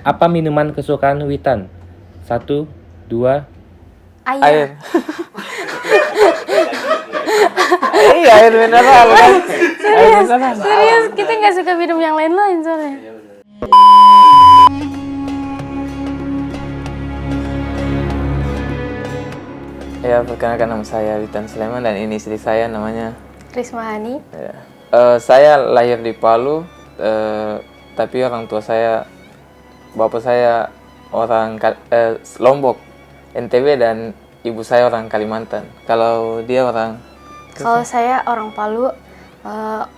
Apa minuman kesukaan Witan? 1, 2. Air. Iya, air mineral kan. Serius, kita nggak suka minum yang lain-lain soalnya. Ya, perkenalkan nama saya Witan Sulaiman dan ini istri saya namanya Risma Hani. ya. Saya lahir di Palu, tapi orang tua saya, bapak saya orang Lombok, NTB, dan ibu saya orang Kalimantan. Kalau dia orang Kalau saya orang Palu,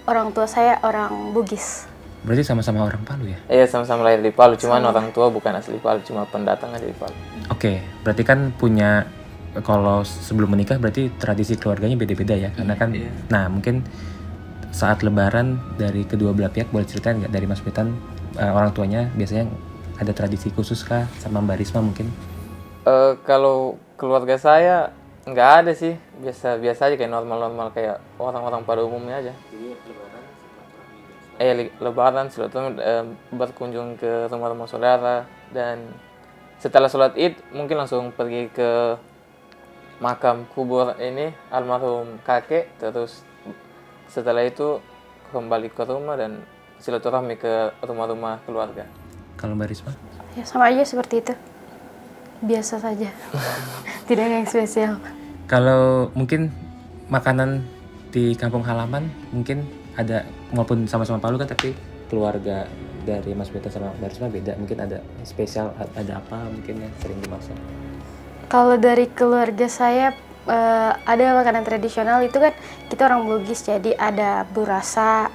orang tua saya orang Bugis. Berarti sama-sama orang Palu ya? iya sama-sama lahir di Palu, cuman orang tua bukan asli Palu, cuma pendatang aja di Palu. Oke, berarti kan punya, kalau sebelum menikah berarti tradisi keluarganya beda-beda ya, karena kan, nah mungkin saat Lebaran dari kedua belah pihak boleh ceritain nggak dari Mas Witan, orang tuanya biasanya ada tradisi khusus kah sama Mbak Risma mungkin? Kalau keluarga saya nggak ada sih, biasa aja kayak normal kayak orang-orang pada umumnya aja. Lebaran silaturahmi, berkunjung ke rumah-rumah saudara, dan setelah sholat Id mungkin langsung pergi ke makam kubur ini almarhum kakek, terus setelah itu kembali ke rumah dan silaturahmi ke rumah-rumah keluarga. Kalau Mbak Risma? Ya sama aja seperti itu. Biasa saja. Tidak ada yang spesial. Kalau mungkin makanan di kampung halaman mungkin ada, walaupun sama-sama Palu kan, tapi keluarga dari Mas Witan sama Mbak Risma beda. Mungkin ada spesial, ada apa mungkin yang sering dimasak? Kalau dari keluarga saya ada makanan tradisional itu kan kita orang Bugis, jadi ada burasa.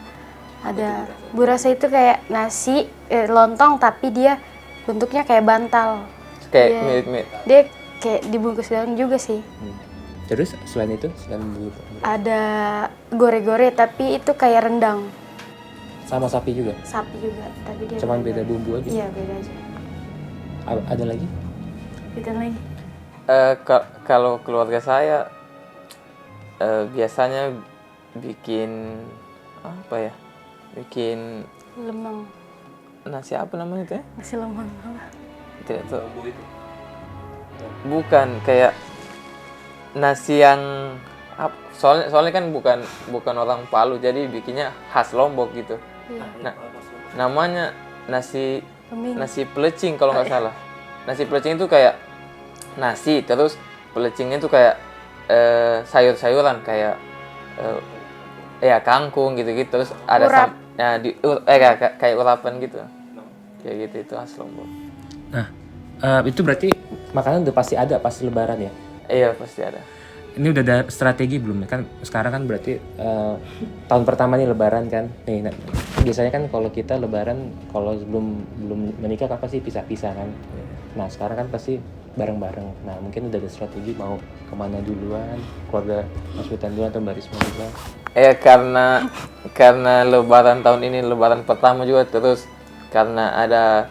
Ada burasa itu kayak nasi lontong tapi dia bentuknya kayak bantal. Kayak Dia- mirip-mirip. Dia kayak dibungkus daun juga sih. Terus selain itu, selain Ada gore-gore tapi itu kayak rendang sama sapi juga? sapi juga, tapi dia Cuman beda bumbu aja? Iya, beda aja. Ada lagi? Beda lagi. Kalau keluarga saya biasanya bikin apa ya? Bikin Lemang, nasi apa namanya itu ya? nasi lemang apa? Tidak tahu. Bukan, kayak nasi yang soalnya kan bukan orang Palu, jadi bikinnya khas Lombok gitu. Iya. Nah, namanya nasi Leming. pelecing kalau nggak salah. Nasi pelecing itu kayak nasi, terus pelecingnya itu kayak sayur-sayuran kayak kangkung gitu-gitu, terus ada Urap. kayak urapan gitu. Kayak gitu, itu khas Lombok. Nah, itu berarti makanan udah pasti ada pas Lebaran ya? Iya, pasti ada. Ini udah ada strategi belum? Kan sekarang kan berarti tahun pertama nih Lebaran kan. Nih, biasanya kan kalau kita Lebaran, kalau belum menikah kan pasti pisah-pisah kan. Nah sekarang kan pasti bareng-bareng. Nah mungkin udah ada strategi mau kemana duluan, keluarga Mas Witan duluan atau Mbak Risma duluan? Karena Lebaran tahun ini Lebaran pertama juga, terus karena ada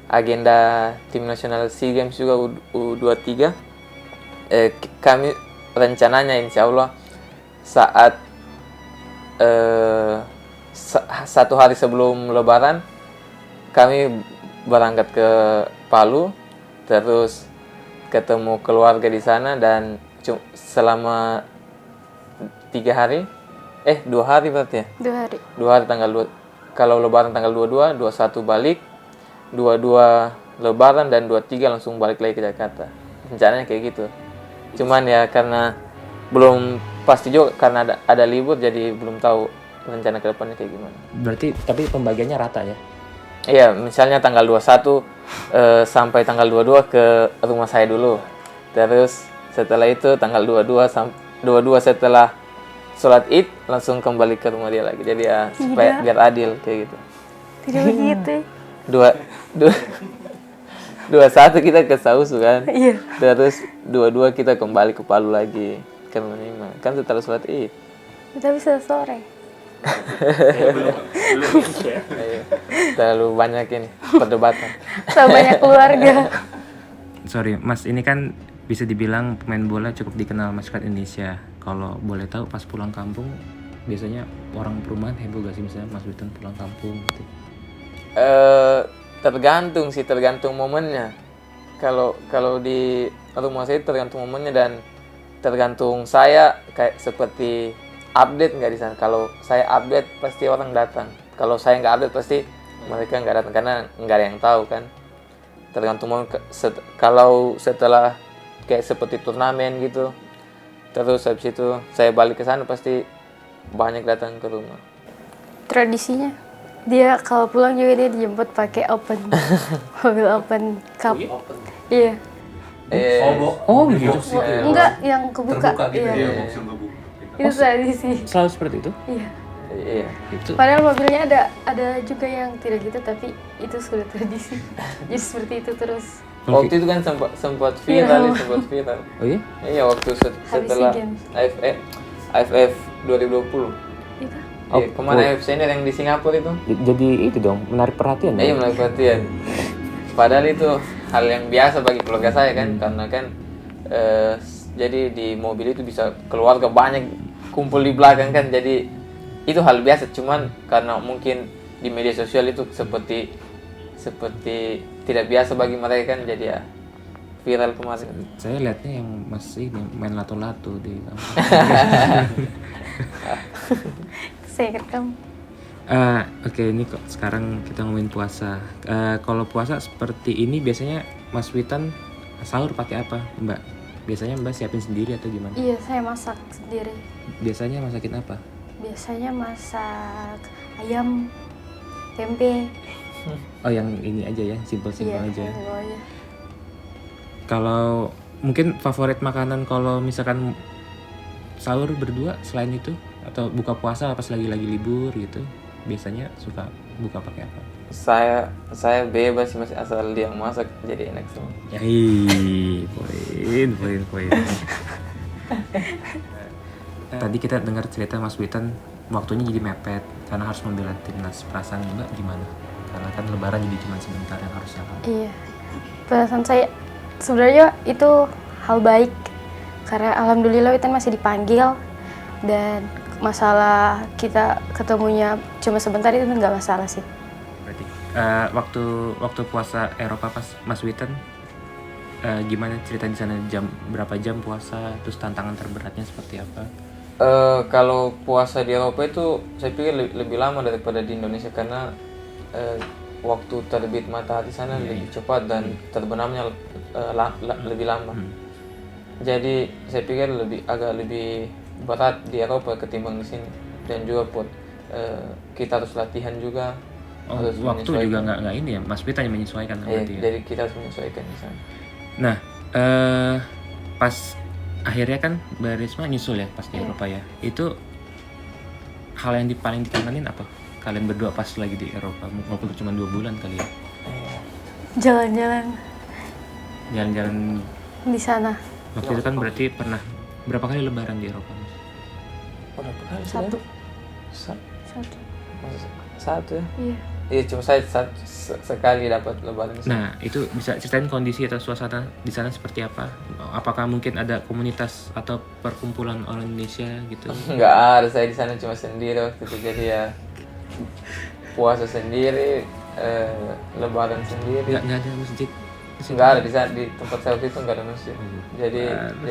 agenda tim nasional SEA Games juga U23, kami rencananya insya Allah saat satu hari sebelum Lebaran kami berangkat ke Palu, terus ketemu keluarga di sana, dan selama 2 hari berarti ya? 2 hari. 2 hari kalau Lebaran tanggal 22, 21 balik, 22 Lebaran, dan 23 langsung balik lagi ke Jakarta. Rencananya kayak gitu. Cuman ya karena belum pasti juga, karena ada libur, jadi belum tahu rencana ke depannya kayak gimana. Berarti tapi pembagiannya rata ya? Iya, misalnya tanggal 21 sampai tanggal 22 ke rumah saya dulu. Terus setelah itu tanggal 22 setelah sholat Id langsung kembali ke rumah dia lagi. Jadi ya supaya biar adil kayak gitu. Tidak begitu. 21 kita ke Sausu kan. Iya. Terus 22 kita kembali ke Palu lagi ke rumah Nima. Kan setelah sholat Id. Tapi sudah sore. Ayo, terlalu banyak ini perdebatan. Sama banyak keluarga. Sorry Mas, ini kan bisa dibilang pemain bola cukup dikenal masyarakat Indonesia. Kalau boleh tahu pas pulang kampung biasanya orang perumahan heboh gak sih, misalnya Mas Witan pulang kampung gitu? tergantung momennya. Kalau di rumah saya tergantung momennya dan tergantung saya, kayak seperti update nggak di sana. Kalau saya update pasti orang datang. Kalau saya nggak update pasti mereka nggak datang karena nggak ada yang tahu kan. Tergantung momen. Kalau setelah kayak seperti turnamen gitu, terus habis itu saya balik ke sana pasti banyak datang ke rumah. Tradisinya dia kalau pulang juga dia dijemput pakai open mobil open cup. Iya. Oh gitu. Enggak yang kebuka. Terbuka gitu Iya. ya, box yang kebuka. Itu tradisi. Selalu seperti itu? Iya. Iya. Itu. Padahal mobilnya ada juga yang tidak gitu, tapi itu sudah tradisi. Jadi seperti itu terus. Waktu itu kan sempat viral, sempat viral. Oh iya? Iya, waktu setelah SEA Games. AFF 2020. Itu. Oh, Iya, kemana AFF Senior yang di Singapura itu? Jadi itu dong, menarik perhatian. Iya, dong? menarik perhatian. Padahal itu hal yang biasa bagi keluarga saya kan, karena kan jadi di mobil itu bisa keluarga banyak kumpul di belakang kan, jadi itu hal biasa. Cuman karena mungkin di media sosial itu seperti tidak biasa bagi mereka kan, jadi ya viral kemarin. Saya lihatnya yang masih main lato-lato di kampung. Saya rekam. Oke, ini kok sekarang kita ngomongin puasa. Kalau puasa seperti ini biasanya Mas Witan sahur pakai apa, Mbak? Biasanya Mbak siapin sendiri atau gimana? Iya, saya masak sendiri. Biasanya masakin apa? Biasanya masak ayam, tempe. Oh, yang ini aja ya, simpel-simpel aja. gitu aja. Kalau mungkin favorit makanan kalau misalkan sahur berdua selain itu, atau buka puasa pas lagi libur gitu, biasanya suka buka pakai apa? Saya bebas sih, masih asal dia yang masak jadi enak semua. Yai, poin. Tadi kita dengar cerita Mas Witan waktunya jadi mepet karena harus membela timnas. Perasaan Mbak gimana? Karena kan lebaran jadi cuma sebentar yang harus jalan. Iya. Perasaan saya sebenarnya itu hal baik karena alhamdulillah Witan masih dipanggil, dan masalah kita ketemunya cuma sebentar itu nggak masalah sih. Berarti waktu puasa Eropa pas Mas Witan gimana cerita di sana, berapa jam puasa, terus tantangan terberatnya seperti apa? Kalau puasa di Eropa itu saya pikir lebih lama daripada di Indonesia karena waktu terbit matahari sana lebih cepat dan terbenamnya lebih lama. Jadi saya pikir agak lebih berat di Eropa ketimbang di sini, dan juga kita harus latihan juga. Oh, harus waktu menyesuaikan. juga nggak ini ya, Mas Witan yang menyesuaikan Iya, berarti ya? jadi kita harus menyesuaikan di sana. Nah, pas akhirnya kan Mbak Risma nyusul ya pas di Eropa ya. Itu hal yang paling dikangenin apa? Kalian berdua pas lagi di Eropa, walaupun cuma 2 bulan kali ya. Jalan-jalan Jalan-jalan di sana. waktu itu kan berarti pernah berapa kali lebaran di Eropa, Mas? Berapa kali? Satu. Satu ya? Iya. Iya, cuma saya sekali dapat lebaran di sana. Nah, itu bisa ceritain kondisi atau suasana di sana seperti apa? Apakah mungkin ada komunitas atau perkumpulan orang Indonesia gitu? Nggak ada, saya di sana cuma sendiri waktu itu, jadi ya puasa sendiri, lebaran sendiri. Nggak ada masjid? Nggak ada di sana, di tempat saya waktu itu nggak ada masjid. Jadi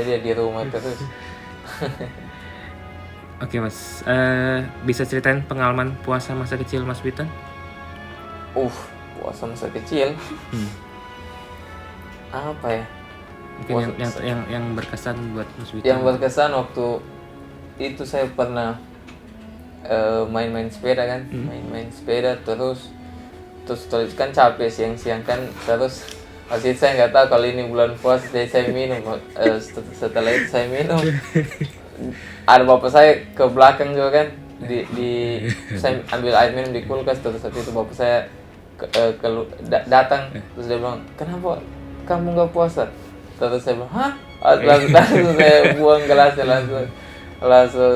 ya di rumah terus. Oke Mas, bisa ceritain pengalaman puasa masa kecil Mas Witan? Puasa masa kecil. Apa ya? Mungkin yang berkesan buat Mas Witan. Yang berkesan waktu itu saya pernah main-main sepeda kan, main-main sepeda terus kan capek siang-siang kan, terus masih saya nggak tahu kalau ini bulan puasa, jadi saya minum. Setelah itu saya minum, ada bapak saya ke belakang juga kan, saya ambil air minum di kulkas, terus saat itu bapak saya datang, terus dia bilang, kenapa kamu nggak puasa? Terus saya bilang, hah? Langsung saya buang gelasnya langsung,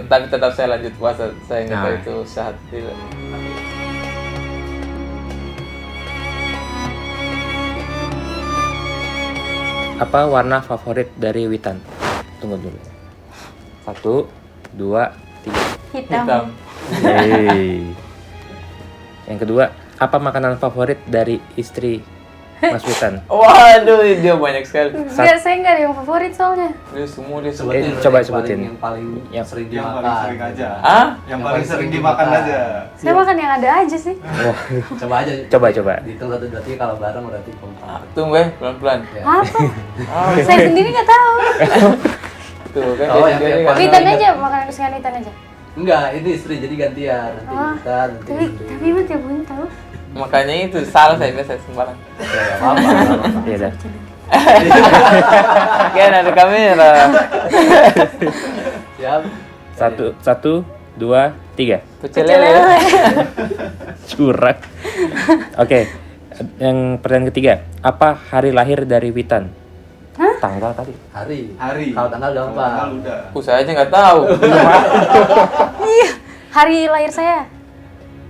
tapi tetap saya lanjut puasa. Saya nggak tahu itu sehat tidak. Apa warna favorit dari Witan? Tunggu dulu. 1, 2, 3. Hitam. Hey. Yang kedua, Apa makanan favorit dari istri Mas Witan? Waduh, dia banyak sekali. Enggak, saya nggak ada yang favorit soalnya. Dia semua dia Sebutin, coba yang sebutin. Yang paling Yang- sering Yang dimakan. paling sering aja. Ah? Yang paling sering dimakan aja. Saya makan yang ada aja sih. Wah, Coba aja. Coba. Dihitung 1, 2, 3 kalau bareng berarti kompak. Tunggu pelan-pelan. Ya. Apa? Saya sendiri nggak tahu. Tuh kan Oh, yang dia kayak nggak pas- Witan aja, makanan kesukaan Witan aja. Enggak, ini istri jadi gantian. Nanti Oh, kita, nanti Tapi Ibu tiap bulan tahu. makanya itu salah saya biasa sembarang. Ya, apa-apa. iya dah. Kan ada kamera. Siap. Satu, dua, tiga. Pecel lele. Curang. Oke, yang pertanyaan ketiga. Apa hari lahir dari Witan? Tanggal tadi. Hari. Kalau tanggal Tanggal gampang. udah. Saya aja nggak tahu. Iya, hari lahir saya.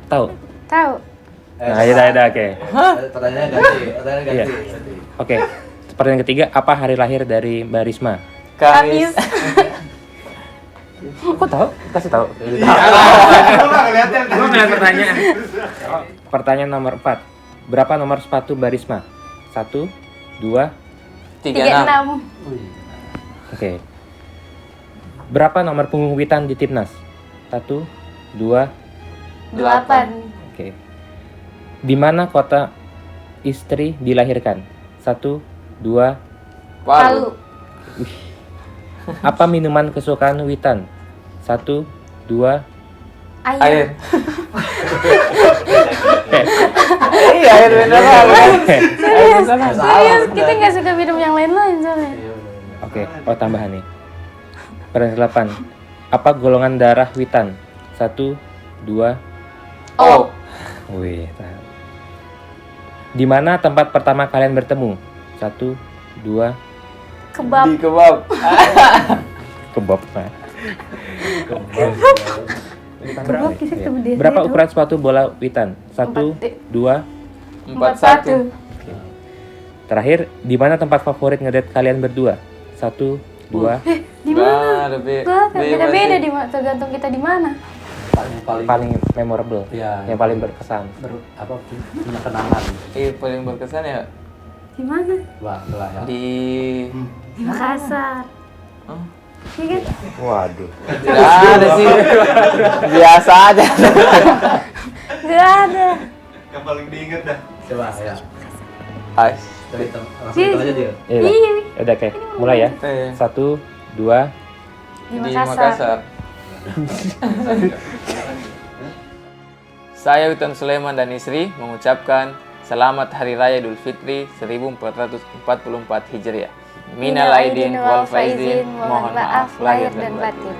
Tahu? Tahu. Nah, ya, oke. Pertanyaannya ganti. Iya. Oke. Pertanyaan ketiga, apa hari lahir dari Mbak Risma? Kamis. Kok tahu? Kasih tahu. Kelihatan. Gua ngeliat pertanyaan. Pertanyaan nomor 4. Berapa nomor sepatu Mbak Risma? 1, 2, 36. 36. oke. Berapa nomor punggung Witan di timnas? 1, 2, 8. oke. Di mana kota istri dilahirkan? 1, 2, Palu. apa minuman kesukaan Witan? 1, 2, Air. eh, Iya, air beneran. Serius, kita nggak suka minum yang lain-lain soalnya. oke. Oh, tambahan nih. Pertanyaan 8. Apa golongan darah Witan? 1, 2, Oh. wih. Di mana tempat pertama kalian bertemu? 1, 2, Kebab. Di kebab. kebab. Nah. Kebab kita ketemu dia. Berapa ukuran sepatu bola Witan? 1, 2. 41. Terakhir, di mana tempat favorit ngedate kalian berdua? 1, 2. Di mana? Bebas. Beda-beda di mana, tergantung kita di mana. Paling Paling memorable. Iya. Yang paling berkesan. punya kenangan. Iya, paling berkesan ya Di mana? Coba ya. di Di Makassar. Oh. Iya kan? Waduh. Tidak ada sih. Biasa aja. Nggak ada. Yang paling diinget dah. Coba ya. Ais. Dari langsung itu aja dia. Iya. Iya. Udah, oke. Mulai ya. Eh, 1, 2. Di di Makassar. Makassar. Saya Witan Sulaiman dan istri mengucapkan Selamat Hari Raya Idul Fitri 1444 Hijriah. Minal aidin wal faizin, mohon maaf lahir dan batin.